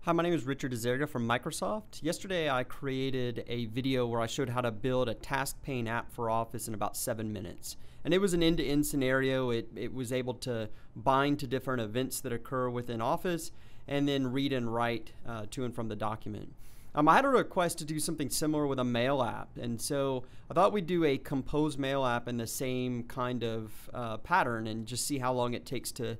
Hi, my name is Richard Azerga from Microsoft. Yesterday I created a video where I showed how to build a task pane app for Office in about 7 minutes. And it was an end-to-end scenario. It was able to bind to different events that occur within Office and then read and write to and from the document. I had a request to do something similar with a mail app, and so I thought we'd do a compose mail app in the same kind of pattern and just see how long it takes to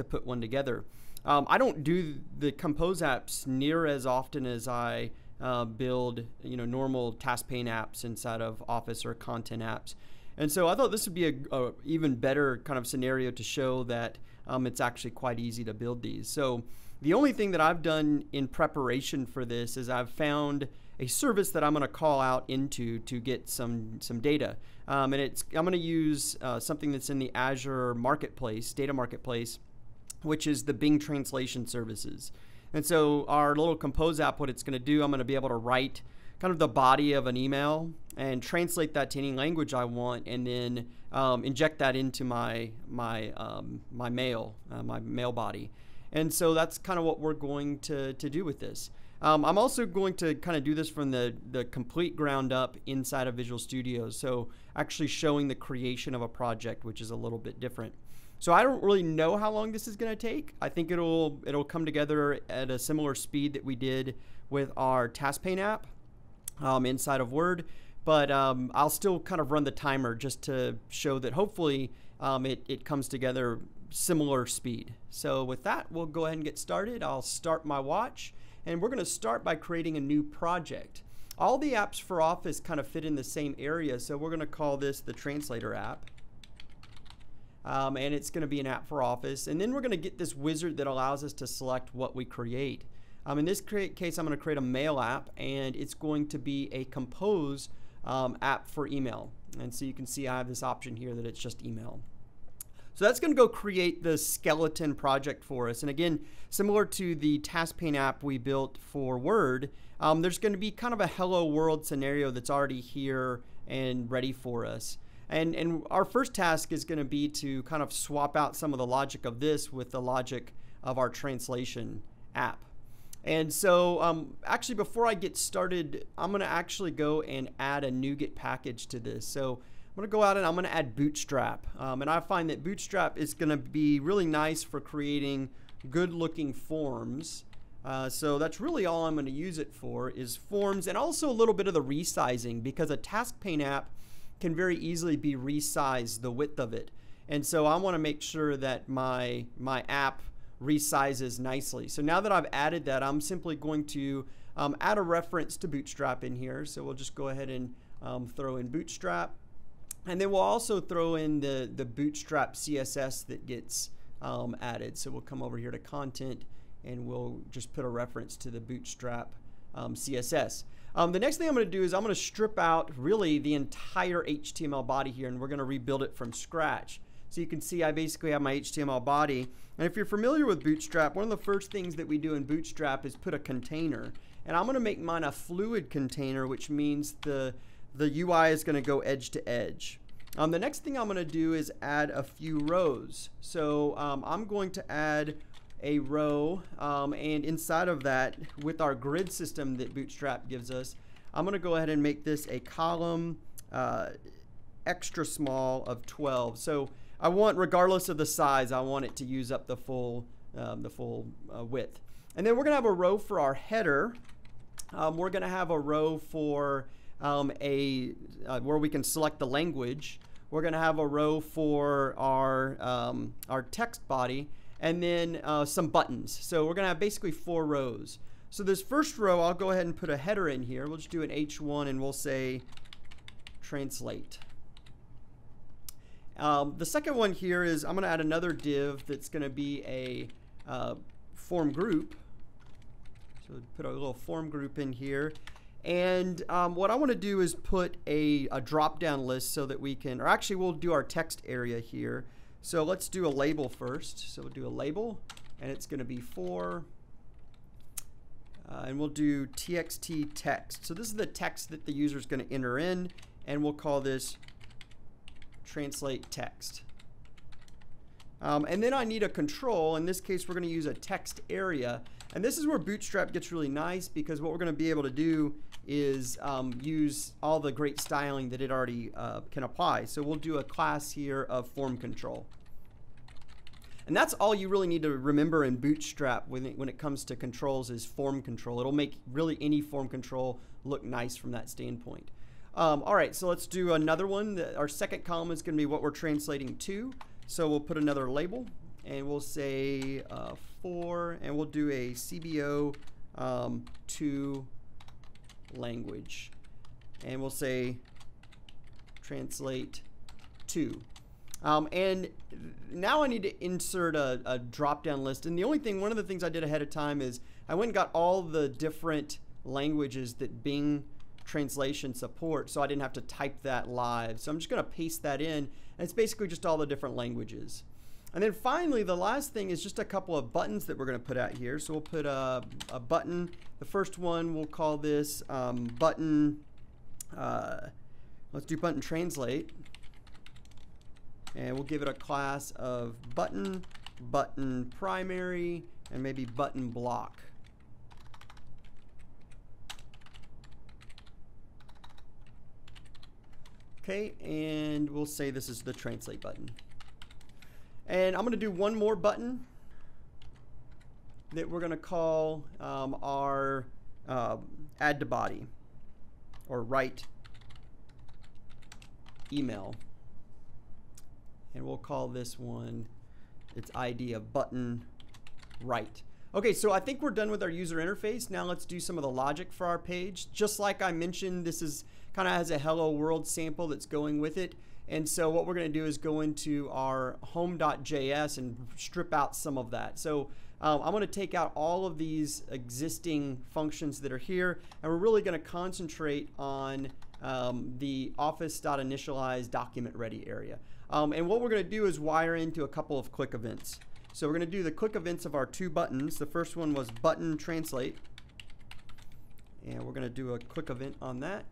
put one together. I don't do the compose apps near as often as I build normal task pane apps inside of Office or content apps. And so I thought this would be a even better kind of scenario to show that it's actually quite easy to build these. So the only thing that I've done in preparation for this is I've found a service that I'm going to call out into to get some data. I'm going to use something that's in the Azure Marketplace, Data Marketplace, which is the Bing Translation Services. And so our little compose app, what it's going to do, I'm going to be able to write kind of the body of an email and translate that to any language I want, and then inject that into my mail body. And so that's kind of what we're going to do with this. I'm also going to kind of do this from the complete ground up inside of Visual Studio, so actually showing the creation of a project, which is a little bit different. So I don't really know how long this is going to take. I think it'll come together at a similar speed that we did with our task pane app inside of Word, but I'll still kind of run the timer just to show that hopefully it comes together similar speed. So with that, we'll go ahead and get started. I'll start my watch, and we're going to start by creating a new project. All the apps for Office kind of fit in the same area, so we're going to call this the Translator app. And it's going to be an app for Office. And then we're going to get this wizard that allows us to select what we create. In this case, I'm going to create a mail app, and it's going to be a compose app for email. And so you can see I have this option here that it's just email. So that's going to go create the skeleton project for us. And again, similar to the task pane app we built for Word, there's going to be kind of a hello world scenario that's already here and ready for us. And our first task is going to be to kind of swap out some of the logic of this with the logic of our translation app. And so actually, before I get started, I'm going to actually go and add a NuGet package to this. So I'm going to go out and I'm going to add Bootstrap. And I find that Bootstrap is going to be really nice for creating good looking forms. So that's really all I'm going to use it for, is forms, and also a little bit of the resizing, because a task pane app can very easily be resized, the width of it. And so I want to make sure that my app resizes nicely. So now that I've added that, I'm simply going to add a reference to Bootstrap in here. So we'll just go ahead and throw in Bootstrap. And then we'll also throw in the Bootstrap CSS that gets added. So we'll come over here to Content, and we'll just put a reference to the Bootstrap CSS. The next thing I'm going to do is I'm going to strip out really the entire HTML body here, and we're going to rebuild it from scratch. So you can see I basically have my HTML body. And if you're familiar with Bootstrap, one of the first things that we do in Bootstrap is put a container. And I'm going to make mine a fluid container, which means the UI is going to go edge to edge. The next thing I'm going to do is add a few rows. So I'm going to add a row, and inside of that, with our grid system that Bootstrap gives us, I'm going to go ahead and make this a column extra small of 12. So I want, regardless of the size, I want it to use up the full width. And then we're going to have a row for our header. We're going to have a row for where we can select the language. We're going to have a row for our text body, and then some buttons. So we're going to have basically 4 rows. So this first row, I'll go ahead and put a header in here. We'll just do an H1, and we'll say translate. The second one here is I'm going to add another div that's going to be a form group. So put a little form group in here. And what I want to do is put a drop-down list so that we can, or actually we'll do our text area here. So let's do a label first. So we'll do a label, and it's going to be for, and we'll do txt text. So this is the text that the user is going to enter in, and we'll call this translate text. And then I need a control. In this case, we're going to use a text area. And this is where Bootstrap gets really nice, because what we're going to be able to do is use all the great styling that it already can apply. So we'll do a class here of form control. And that's all you really need to remember in Bootstrap when it comes to controls is form control. It'll make really any form control look nice from that standpoint. All right, so let's do another one. Our second column is going to be what we're translating to. So we'll put another label, and we'll say for, and we'll do a CBO to language. And we'll say translate to. And now I need to insert a drop-down list. And the only thing, one of the things I did ahead of time is I went and got all the different languages that Bing Translation support, so I didn't have to type that live. So I'm just going to paste that in, and it's basically just all the different languages. And then finally, the last thing is just a couple of buttons that we're going to put out here. So we'll put a button. The first one, we'll call this button, let's do button translate. And we'll give it a class of button, button primary, and maybe button block. Okay, and we'll say this is the translate button. And I'm going to do one more button that we're going to call our add to body or write email. And we'll call this one its ID of button write. Okay, so I think we're done with our user interface. Now let's do some of the logic for our page. Just like I mentioned, this is kind of has a hello world sample that's going with it. And so what we're going to do is go into our home.js and strip out some of that. So I'm going to take out all of these existing functions that are here, and we're really going to concentrate on the office.initialize document ready area. And what we're going to do is wire into a couple of quick events. So we're going to do the quick events of our two buttons. The first one was button translate, and we're going to do a quick event on that.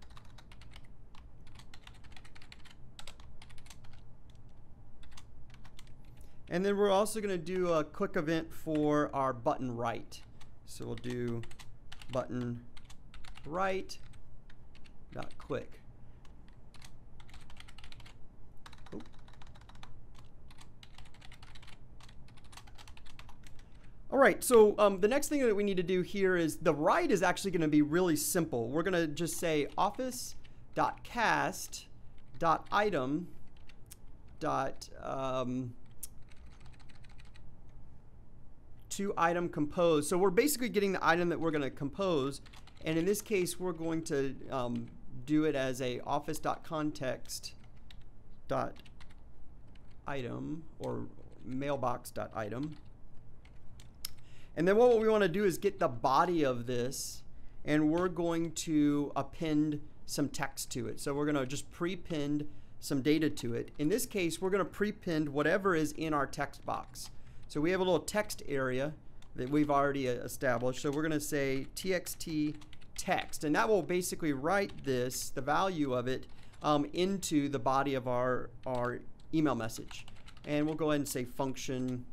And then we're also going to do a quick event for our button write. So we'll do button write dot quick. All right, so the next thing that we need to do here is the write is actually going to be really simple. We're going to just say office.cast.item. To item compose. So we're basically getting the item that we're going to compose, and in this case we're going to do it as a office.context.item or mailbox.item. And then what we want to do is get the body of this, and we're going to append some text to it. So we're going to just prepend some data to it. In this case, we're going to prepend whatever is in our text box. So we have a little text area that we've already established. So we're going to say txt text, and that will basically write this, the value of it, into the body of our email message. And we'll go ahead and say function,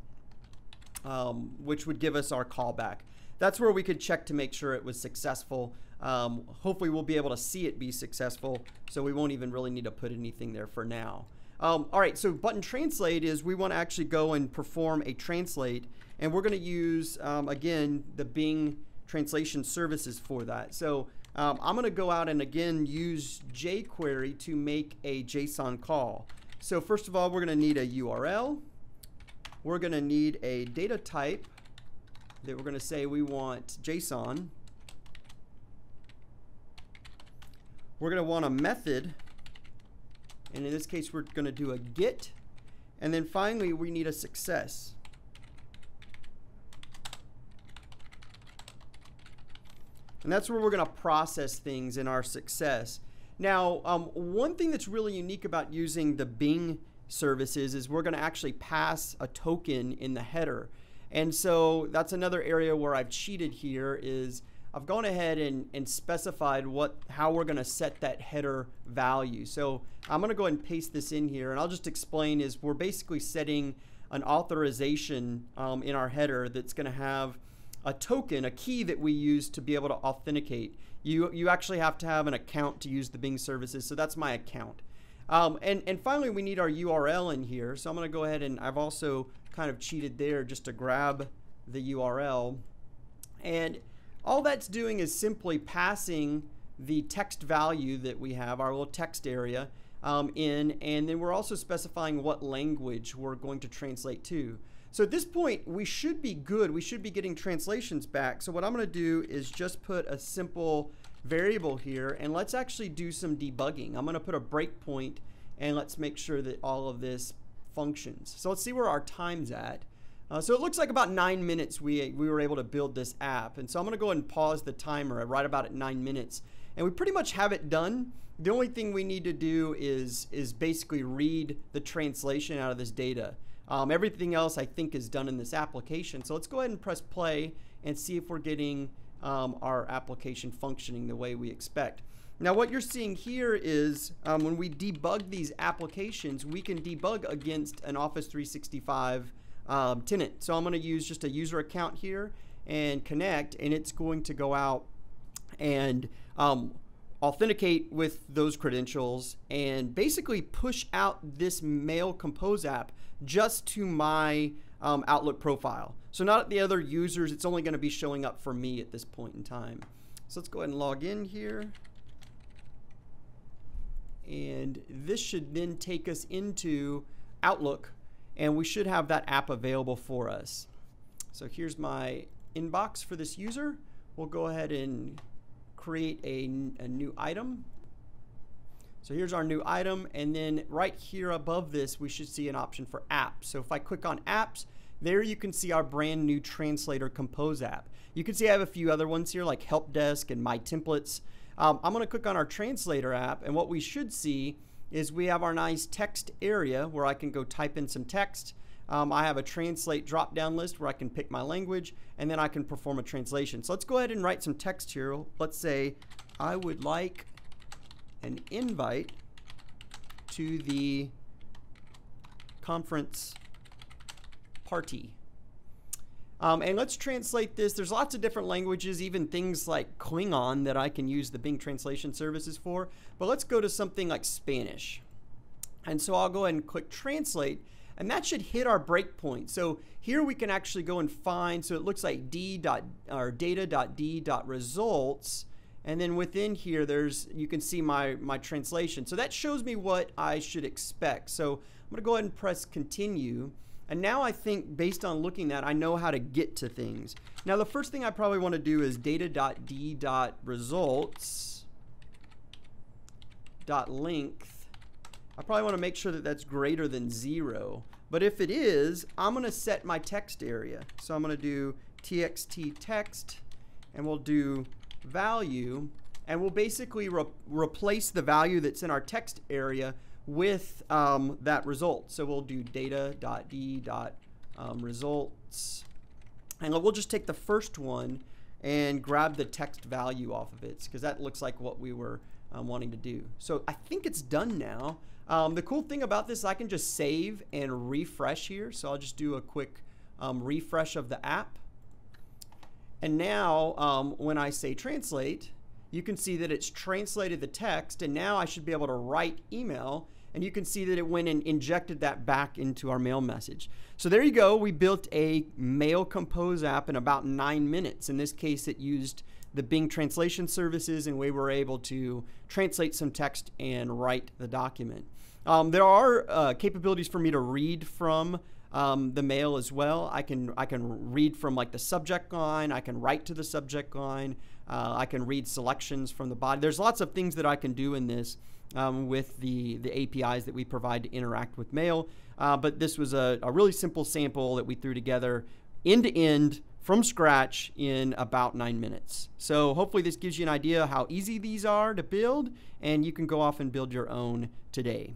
which would give us our callback. That's where we could check to make sure it was successful. Hopefully we'll be able to see it be successful, so we won't even really need to put anything there for now. All right, so button translate is we want to actually go and perform a translate, and we're going to use, again, the Bing translation services for that. So I'm going to go out and, again, use jQuery to make a JSON call. So first of all, we're going to need a URL. We're going to need a data type that we're going to say we want JSON. We're going to want a method. And in this case, we're going to do a get. And then finally, we need a success. And that's where we're going to process things in our success. Now, one thing that's really unique about using the Bing services is we're going to actually pass a token in the header. And so that's another area where I've cheated here is I've gone ahead and specified how we're going to set that header value. So I'm going to go ahead and paste this in here, and I'll just explain is we're basically setting an authorization in our header that's going to have token, a key that we use to be able to authenticate. You actually have to have an account to use the Bing services, so that's my account. And finally, we need our URL in here. So I'm going to go ahead, and I've also kind of cheated there just to grab the URL. And all that's doing is simply passing the text value that we have, our little text area, in, and then we're also specifying what language we're going to translate to. So at this point, we should be good. We should be getting translations back. So what I'm going to do is just put a simple variable here, and let's actually do some debugging. I'm going to put a breakpoint, and let's make sure that all of this functions. So let's see where our time's at. So it looks like about 9 minutes we were able to build this app. And so I'm going to go ahead and pause the timer right about at 9 minutes. And we pretty much have it done. The only thing we need to do is basically read the translation out of this data. Everything else I think is done in this application. So let's go ahead and press play and see if we're getting our application functioning the way we expect. Now what you're seeing here is when we debug these applications, we can debug against an Office 365 tenant. So I'm going to use just a user account here and connect, and it's going to go out and authenticate with those credentials and basically push out this Mail Compose app just to my Outlook profile. So not the other users, it's only going to be showing up for me at this point in time. So let's go ahead and log in here. And this should then take us into Outlook, and we should have that app available for us. So here's my inbox for this user. We'll go ahead and create a new item. So here's our new item, and then right here above this we should see an option for apps. So if I click on apps, there you can see our brand new Translator Compose app. You can see I have a few other ones here like Help Desk and My Templates. I'm going to click on our Translator app, and what we should see is we have our nice text area where I can go type in some text. I have a translate drop-down list where I can pick my language, and then I can perform a translation. So let's go ahead and write some text here. Let's say I would like an invite to the conference party. And let's translate this. There's lots of different languages, even things like Klingon that I can use the Bing translation services for. But let's go to something like Spanish. And so I'll go ahead and click translate, and that should hit our breakpoint. So here we can actually go and find, so it looks like data.d.results. And then within here, you can see my translation. So that shows me what I should expect. So I'm going to go ahead and press continue. And now I think, based on looking at, I know how to get to things. Now the first thing I probably want to do is data.d.results.length. I probably want to make sure that that's greater than 0. But if it is, I'm going to set my text area. So I'm going to do txt text, and we'll do value, and we'll basically replace the value that's in our text area with that result. So we'll do data.d.results, and we'll just take the first one and grab the text value off of it, because that looks like what we were wanting to do. So I think it's done now. The cool thing about this, I can just save and refresh here. So I'll just do a quick refresh of the app. And now when I say translate, you can see that it's translated the text, and now I should be able to write email, and you can see that it went and injected that back into our mail message. So there you go. We built a Mail Compose app in about 9 minutes. In this case, it used the Bing translation services, and we were able to translate some text and write the document. There are capabilities for me to read from the mail as well. I can read from like the subject line. I can write to the subject line. I can read selections from the body. There's lots of things that I can do in this with the APIs that we provide to interact with mail. But this was a really simple sample that we threw together end to end from scratch in about 9 minutes. So hopefully this gives you an idea how easy these are to build, and you can go off and build your own today.